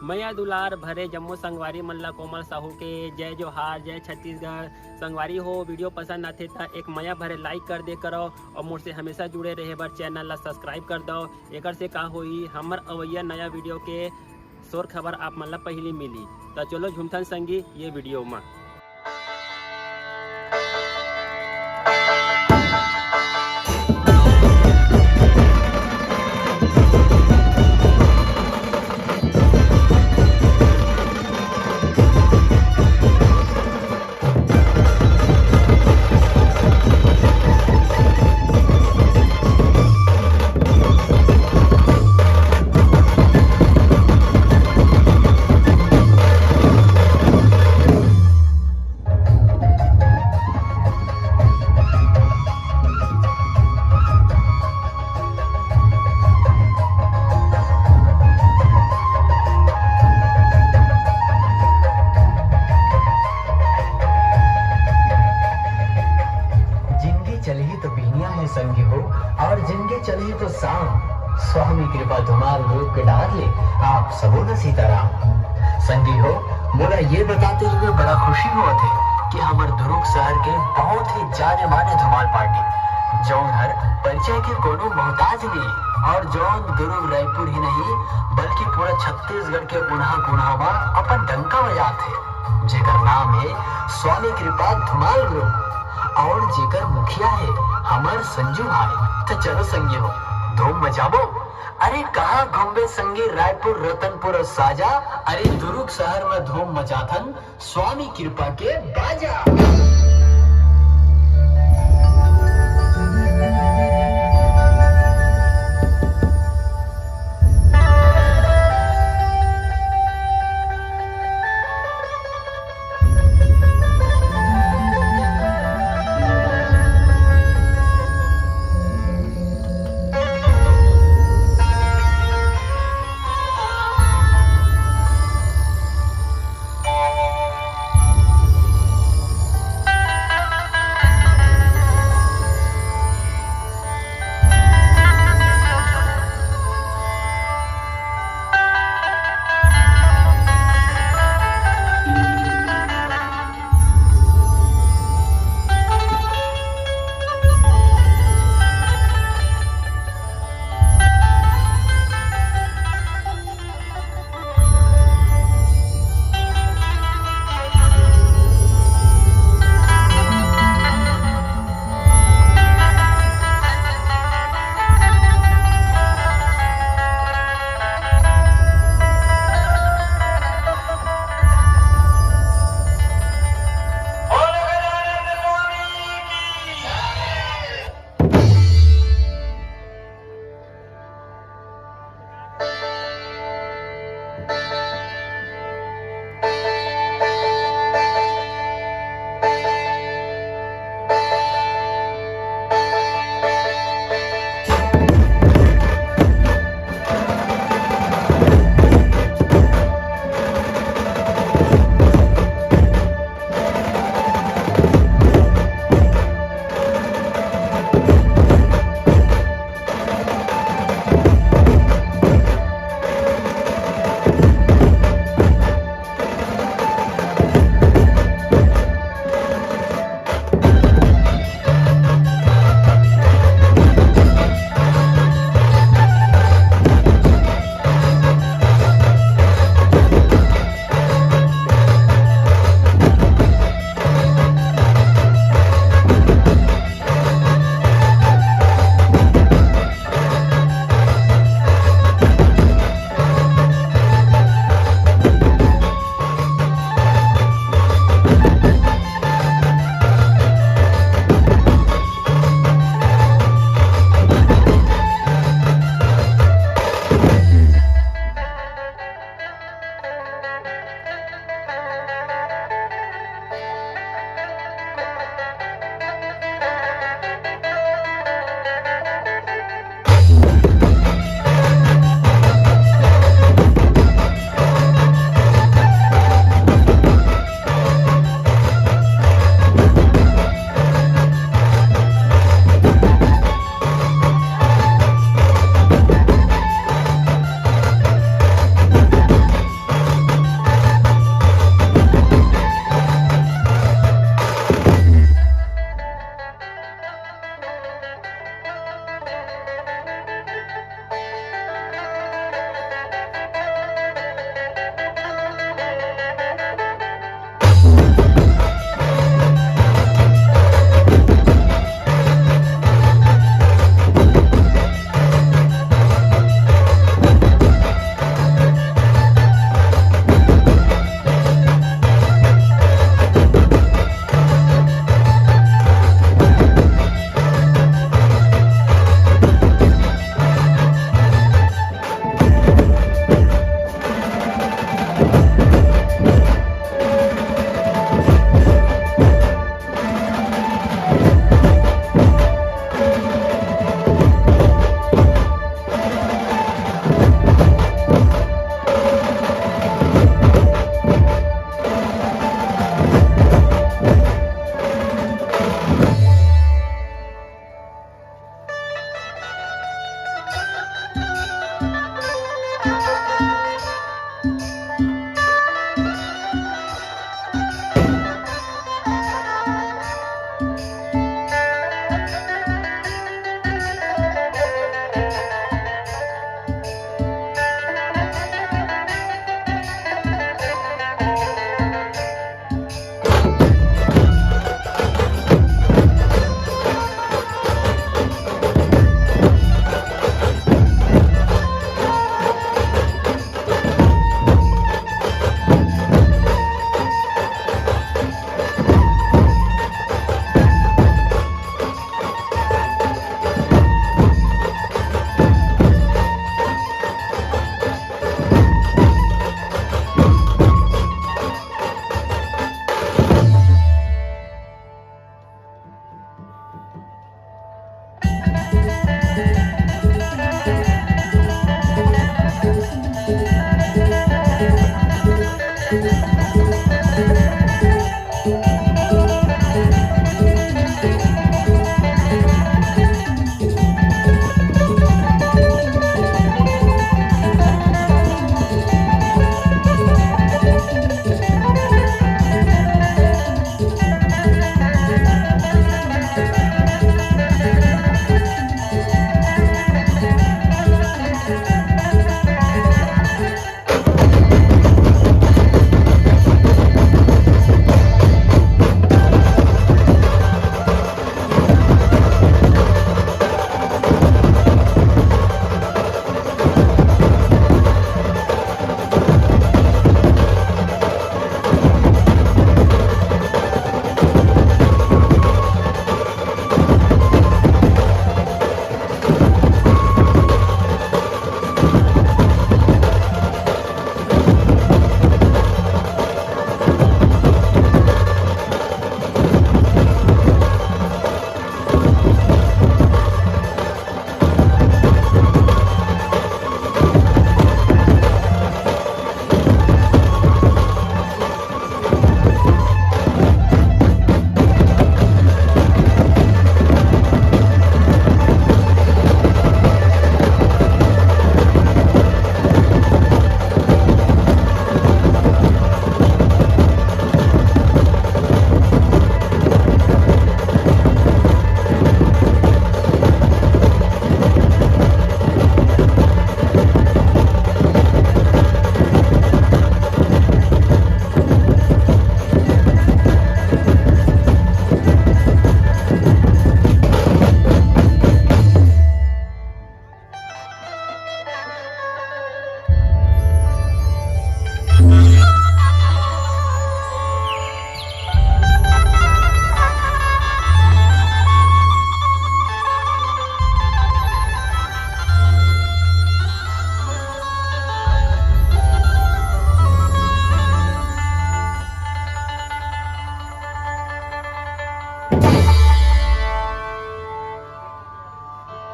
मैया दुलार भरे जम्मू संगवारी मल्ला कोमल साहू के जय जोहार, जय छत्तीसगढ़। संगवारी हो वीडियो पसंद आते तो एक मैया भरे लाइक कर दे करो और मुझसे हमेशा जुड़े रहे बर चैनल ला सब्सक्राइब कर दो। एक से का होई हमर अवैया नया वीडियो के शोर खबर आप मन ला पहली मिली। तो चलो झुमथन संगी ये वीडियो में। संगी हो और जिनके चले तो शाम स्वामी कृपा धुमाल रूप के डाल ले आप सबों का सीताराम। संगी हो मोला ये बताते हुए बड़ा खुशी हुआ थे कि हमारे दुर्ग शहर के बहुत ही जाने माने धुमाल पार्टी जौन हर परिचय के कोनो मोहताज नहीं और जौन दुर्ग रायपुर ही नहीं बल्कि पूरा छत्तीसगढ़ के उन्हा कुन्हा में अपन डंका बजाते जेकर नाम है स्वामी कृपा धुमाल ग्रुप और जेकर मुखिया है हमार संजू भाई। तो चलो संगी हो धूम मचाबो। अरे कहाँ घूमे संगी रायपुर रतनपुर और साजा, अरे दुर्ग शहर में धूम मचाथन स्वामी कृपा के बाजा।